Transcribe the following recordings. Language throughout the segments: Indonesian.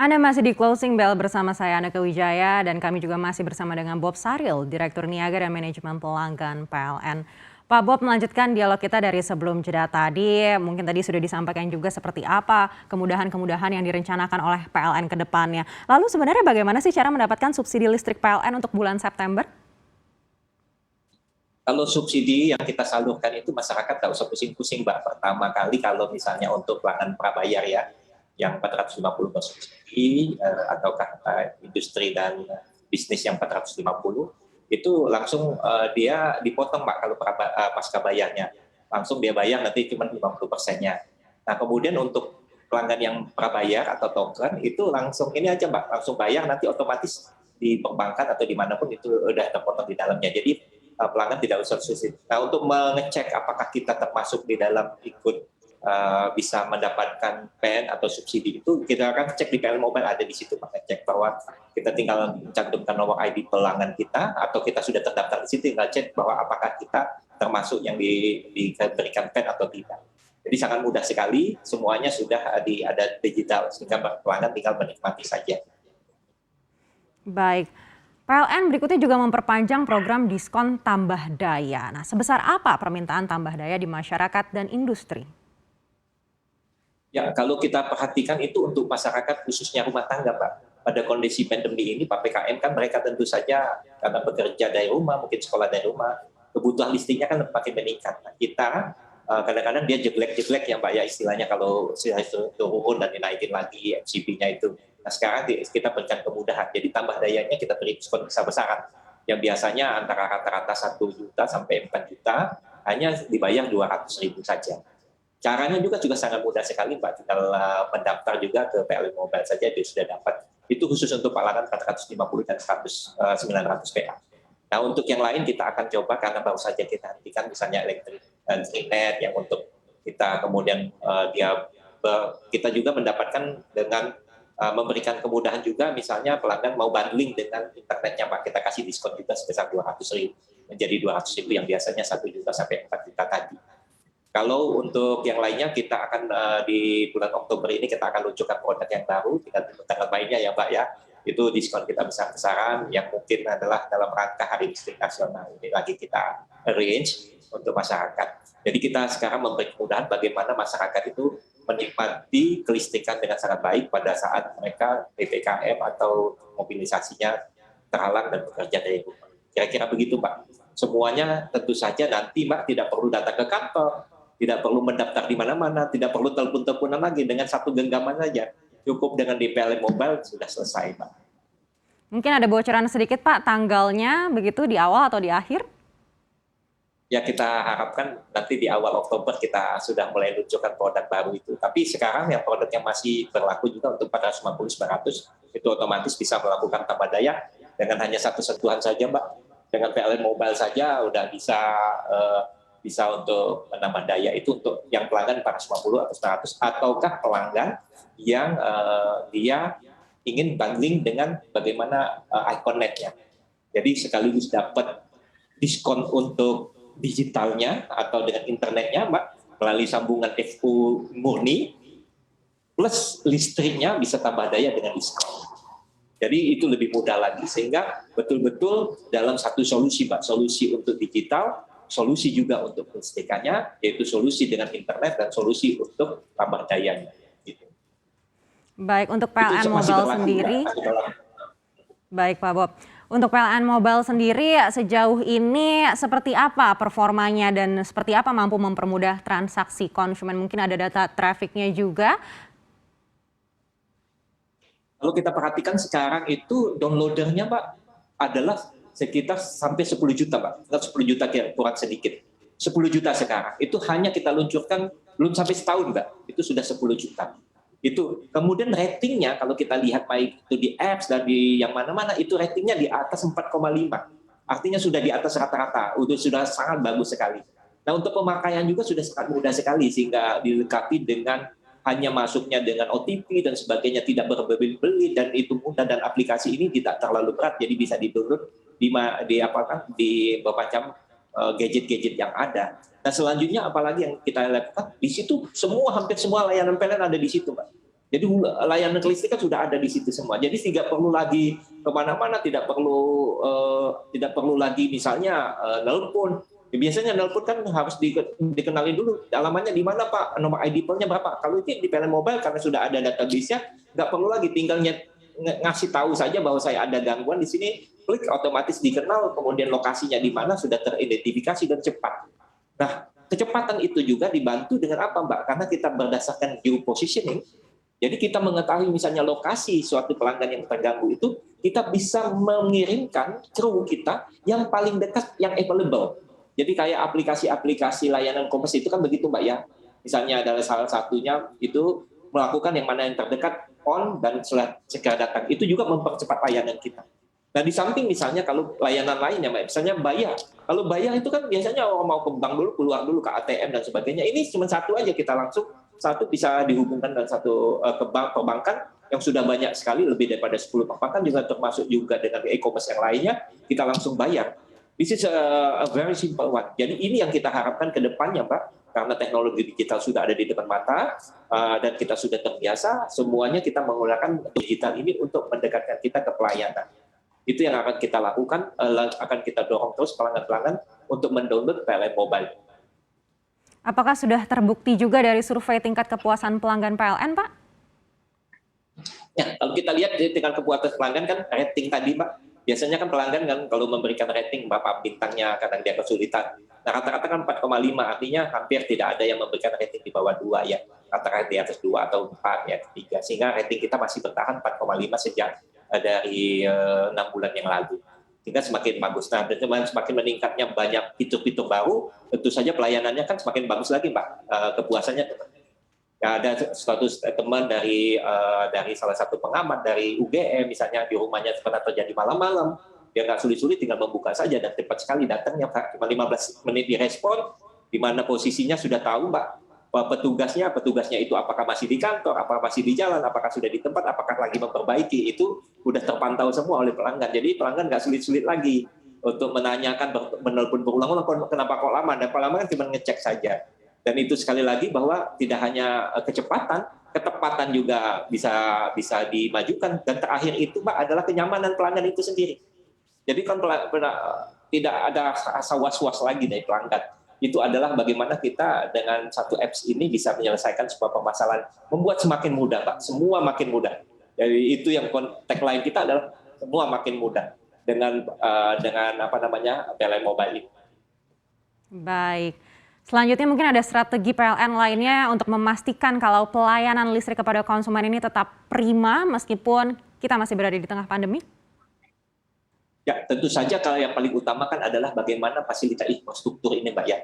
Anda masih di Closing Bell bersama saya Aneka Wijaya dan kami juga masih bersama dengan Bob Saril, Direktur Niaga dan Manajemen Pelanggan PLN. Pak Bob, melanjutkan dialog kita dari sebelum jeda tadi, mungkin tadi sudah disampaikan juga seperti apa kemudahan-kemudahan yang direncanakan oleh PLN ke depannya. Lalu sebenarnya bagaimana sih cara mendapatkan subsidi listrik PLN untuk bulan September? Kalau subsidi yang kita salurkan itu masyarakat nggak usah pusing-pusing, Mbak. Pertama kali kalau misalnya untuk pelanggan prabayar ya, yang 450 bersubsidi, ataukah industri dan bisnis yang 450, itu langsung dia dipotong, Mbak, kalau pasca bayarnya. Langsung dia bayar nanti cuma 50%-nya. Nah, kemudian untuk pelanggan yang prabayar atau token, itu langsung ini aja, Mbak, langsung bayar nanti otomatis di perbankan atau dimanapun itu udah terpotong di dalamnya. Jadi pelanggan tidak usah sulit. Nah, untuk mengecek apakah kita termasuk di dalam ikut bisa mendapatkan PN atau subsidi itu, kita akan cek di PLN Mobile, ada di situ mengecek bahwa kita tinggal mencantumkan nomor ID pelanggan kita atau kita sudah terdaftar di situ, tinggal cek bahwa apakah kita termasuk yang diberikan PN atau tidak. Jadi sangat mudah sekali, semuanya sudah ada digital sehingga pelanggan tinggal menikmati saja. Baik. PLN berikutnya juga memperpanjang program diskon tambah daya. Nah, sebesar apa permintaan tambah daya di masyarakat dan industri? Ya, kalau kita perhatikan itu untuk masyarakat khususnya rumah tangga, Pak. Pada kondisi pandemi ini, Pak PKM kan mereka tentu saja karena bekerja dari rumah, mungkin sekolah dari rumah, kebutuhan listriknya kan makin meningkat. Nah, kita kadang-kadang dia jeblek-jeblek ya, Mbak, ya istilahnya kalau turun dan dinaikin lagi MCP-nya itu. Nah, sekarang kita berikan kemudahan. Jadi tambah dayanya kita beri diskon besar-besaran. Yang biasanya antara rata-rata 1 juta sampai 4 juta, hanya dibayar 200.000 saja. Caranya juga sangat mudah sekali, Mbak. Tinggal mendaftar juga ke PLN Mobile saja, dia sudah dapat. Itu khusus untuk pelanggan 450 dan 900 PA. Nah, untuk yang lain kita akan coba karena baru saja kita hentikan misalnya elektrik dan internet yang untuk kita kemudian kita juga mendapatkan dengan memberikan kemudahan juga, misalnya pelanggan mau bundling dengan internetnya, Pak, kita kasih diskon juga sebesar 200.000 menjadi 200.000 yang biasanya 1 juta sampai 4 juta tadi. Kalau untuk yang lainnya kita akan di bulan Oktober ini kita akan luncurkan produk yang baru, tinggal tanggal mainnya ya, Mbak, ya. Itu diskon kita besar-besaran yang mungkin adalah dalam rangka Hari Listrik Nasional. Ini lagi kita arrange untuk masyarakat. Jadi kita sekarang memberi kemudahan bagaimana masyarakat itu menikmati kelistrikan dengan sangat baik pada saat mereka PPKM atau mobilisasinya terhalang dan bekerja dari rumah. Kira-kira begitu, Pak. Semuanya tentu saja nanti, Mbak, tidak perlu datang ke kantor, tidak perlu mendaftar di mana-mana, tidak perlu telepon-teleponan lagi, dengan satu genggaman saja. Cukup dengan di PLN Mobile sudah selesai, Pak. Mungkin ada bocoran sedikit, Pak, tanggalnya begitu di awal atau di akhir? Ya, kita harapkan nanti di awal Oktober kita sudah mulai luncurkan produk baru itu. Tapi sekarang yang produk yang masih berlaku juga untuk 450-900 itu otomatis bisa melakukan tambah daya dengan hanya satu sentuhan saja, Mbak. Dengan PLN Mobile saja udah bisa untuk menambah daya. Itu untuk yang pelanggan 450 atau 100, ataukah pelanggan yang dia ingin bundling dengan bagaimana Iconet-nya. Jadi sekaligus dapat diskon untuk digitalnya atau dengan internetnya, Mbak, melalui sambungan FU murni, plus listriknya bisa tambah daya dengan diskon. Jadi itu lebih mudah lagi, sehingga betul-betul dalam satu solusi, Mbak, solusi untuk digital, solusi juga untuk kelistrikannya, yaitu solusi dengan internet dan solusi untuk tambah dayanya. Gitu. Baik, untuk PLN Mobile sendiri. Baik, Pak Bob. Untuk PLN Mobile sendiri sejauh ini seperti apa performanya dan seperti apa mampu mempermudah transaksi konsumen? Mungkin ada data trafficnya juga. Kalau kita perhatikan sekarang itu downloadernya, Pak, adalah sekitar sampai 10 juta, Pak. 10 juta kurang sedikit. 10 juta sekarang. Itu hanya kita luncurkan belum sampai setahun, Mbak. Itu sudah 10 juta. Itu kemudian ratingnya kalau kita lihat baik itu di apps dan di yang mana-mana itu ratingnya di atas 4,5. Artinya sudah di atas rata-rata, sudah sangat bagus sekali. Nah, untuk pemakaian juga sudah sangat mudah sekali sehingga dilengkapi dengan hanya masuknya dengan OTP dan sebagainya, tidak berbeli-beli, dan itu mudah, dan aplikasi ini tidak terlalu berat, jadi bisa di-download di bermacam gadget-gadget yang ada. Nah, selanjutnya apalagi yang kita lakukan di situ, hampir semua layanan PLN ada di situ, Pak. Jadi layanan kelistrikan sudah ada di situ semua. Jadi tidak perlu lagi kemana-mana, tidak perlu lagi misalnya nelpon. Biasanya nelpon kan harus dikenalin dulu alamannya di mana Pak, nomor ID PL-nya berapa. Kalau itu di PLN Mobile karena sudah ada database-nya, nggak perlu lagi, tinggal ngasih tahu saja bahwa saya ada gangguan di sini, klik otomatis dikenal, kemudian lokasinya di mana sudah teridentifikasi dan cepat. Nah, kecepatan itu juga dibantu dengan apa Mbak? Karena kita berdasarkan geopositioning. Jadi kita mengetahui misalnya lokasi suatu pelanggan yang terganggu itu, kita bisa mengirimkan kru kita yang paling dekat, yang available. Jadi kayak aplikasi-aplikasi layanan Kompas itu kan begitu Mbak ya. Misalnya adalah salah satunya itu melakukan yang mana yang terdekat on dan segera datang. Itu juga mempercepat layanan kita. Nah di samping misalnya kalau layanan lainnya Mbak, misalnya bayar. Kalau bayar itu kan biasanya orang mau ke bank dulu, keluar dulu ke ATM dan sebagainya. Ini cuma satu aja, kita langsung satu bisa dihubungkan dengan satu ke bank perbankan yang sudah banyak sekali, lebih daripada 10 perbankan juga, termasuk juga dengan e-commerce yang lainnya, kita langsung bayar. This is a very simple one. Jadi ini yang kita harapkan ke depannya Mbak, karena teknologi digital sudah ada di depan mata dan kita sudah terbiasa, semuanya kita menggunakan digital ini untuk mendekatkan kita ke pelayanan. Itu yang akan kita lakukan, akan kita dorong terus pelanggan-pelanggan untuk mendownload PLN Mobile. Apakah sudah terbukti juga dari survei tingkat kepuasan pelanggan PLN, Pak? Ya, kalau kita lihat dari tingkat kepuasan pelanggan kan rating tadi, Pak. Biasanya kan pelanggan kan kalau memberikan rating berapa bintangnya kadang dia kesulitan. Nah, rata-rata kan 4,5, artinya hampir tidak ada yang memberikan rating di bawah 2 ya. Rata-rata di atas 2 atau 4 ya, 3. Sehingga rating kita masih bertahan 4,5 sejak dari 6 bulan yang lalu. Sehingga semakin bagus. Nah, dengan semakin meningkatnya banyak fitur-fitur baru, tentu saja pelayanannya kan semakin bagus lagi, Mbak. Kepuasannya ya, ada suatu teman dari salah satu pengamat dari UGM, misalnya di rumahnya pernah terjadi malam-malam, dia nggak sulit-sulit, tinggal membuka saja dan cepat sekali datangnya, Pak. Cuma 15 menit direspon, di mana posisinya sudah tahu, Mbak. Petugasnya itu apakah masih di kantor, apakah masih di jalan, apakah sudah di tempat, apakah lagi memperbaiki, itu udah terpantau semua oleh pelanggan. Jadi pelanggan nggak sulit-sulit lagi untuk menanyakan, menelpon berulang-ulang, kenapa kok lama, dan pelanggan cuma ngecek saja. Dan itu sekali lagi bahwa tidak hanya kecepatan, ketepatan juga bisa dimajukan, dan terakhir itu Mbak adalah kenyamanan pelanggan itu sendiri. Jadi kan tidak ada rasa was-was lagi dari pelanggan. Itu adalah bagaimana kita dengan satu apps ini bisa menyelesaikan sebuah permasalahan, membuat semakin mudah, Pak. Semua makin mudah. Jadi itu yang tagline kita adalah semua makin mudah dengan PLN Mobile ini. Baik. Selanjutnya mungkin ada strategi PLN lainnya untuk memastikan kalau pelayanan listrik kepada konsumen ini tetap prima meskipun kita masih berada di tengah pandemi? Ya, tentu saja kalau yang paling utama kan adalah bagaimana fasilitas infrastruktur ini, Mbak ya.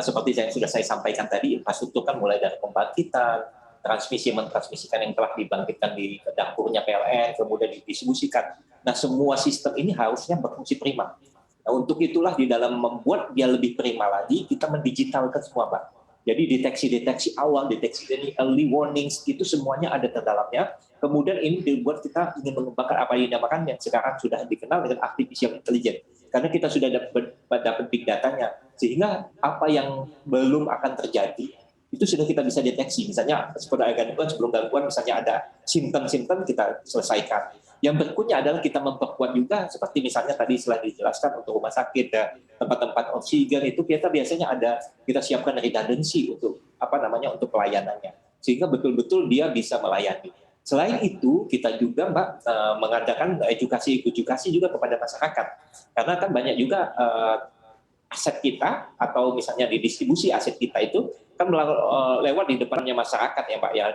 Seperti yang sudah saya sampaikan tadi, infrastruktur kan mulai dari pembangkitan, mentransmisikan yang telah dibangkitkan di dapurnya PLN, kemudian didistribusikan. Nah, semua sistem ini harusnya berfungsi prima. Nah, untuk itulah di dalam membuat dia lebih prima lagi, kita mendigitalkan semua, Mbak. Jadi deteksi awal, deteksi early warnings, itu semuanya ada di dalamnya. Kemudian ini dibuat kita ingin mengembangkan apa yang dinamakan yang sekarang sudah dikenal dengan artificial intelligence. Karena kita sudah dapat big datanya, sehingga apa yang belum akan terjadi, itu sudah kita bisa deteksi. Misalnya seperti gangguan, sebelum gangguan misalnya ada simptom-simptom, kita selesaikan. Yang berikutnya adalah kita memperkuat juga, seperti misalnya tadi setelah dijelaskan untuk rumah sakit dan tempat-tempat oksigen itu kita biasanya kita siapkan redundancy untuk untuk pelayanannya, sehingga betul-betul dia bisa melayani. Selain itu kita juga Mbak mengadakan edukasi juga kepada masyarakat, karena kan banyak juga aset kita atau misalnya di distribusi aset kita itu kan lewat di depannya masyarakat ya Mbak ya,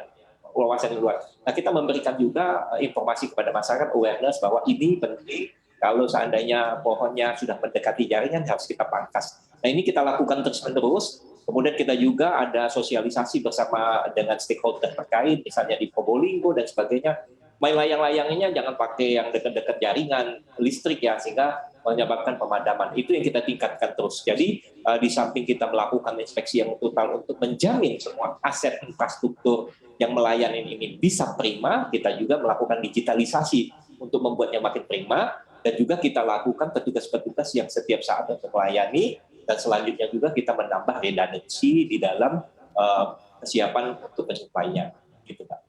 wawasan luar. Nah, kita memberikan juga informasi kepada masyarakat, awareness bahwa ini penting, kalau seandainya pohonnya sudah mendekati jaringan harus kita pangkas. Nah, ini kita lakukan terus-menerus. Kemudian kita juga ada sosialisasi bersama dengan stakeholder terkait, misalnya di Probolinggo dan sebagainya. Main layang-layangnya jangan pakai yang dekat-dekat jaringan listrik ya, sehingga menyebabkan pemadaman. Itu yang kita tingkatkan terus. Jadi di samping kita melakukan inspeksi yang total untuk menjamin semua aset infrastruktur yang melayani ini bisa prima, kita juga melakukan digitalisasi untuk membuatnya makin prima, dan juga kita lakukan petugas-petugas yang setiap saat untuk melayani, dan selanjutnya juga kita menambah redundancy di dalam kesiapan untuk penyuplainya. Gitu, Pak.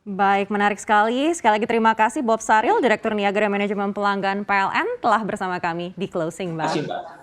Baik, menarik sekali. Sekali lagi terima kasih Bob Saril, Direktur Niaga dan Manajemen Pelanggan PLN telah bersama kami di Closing, Terima kasih, Bang. Mbak.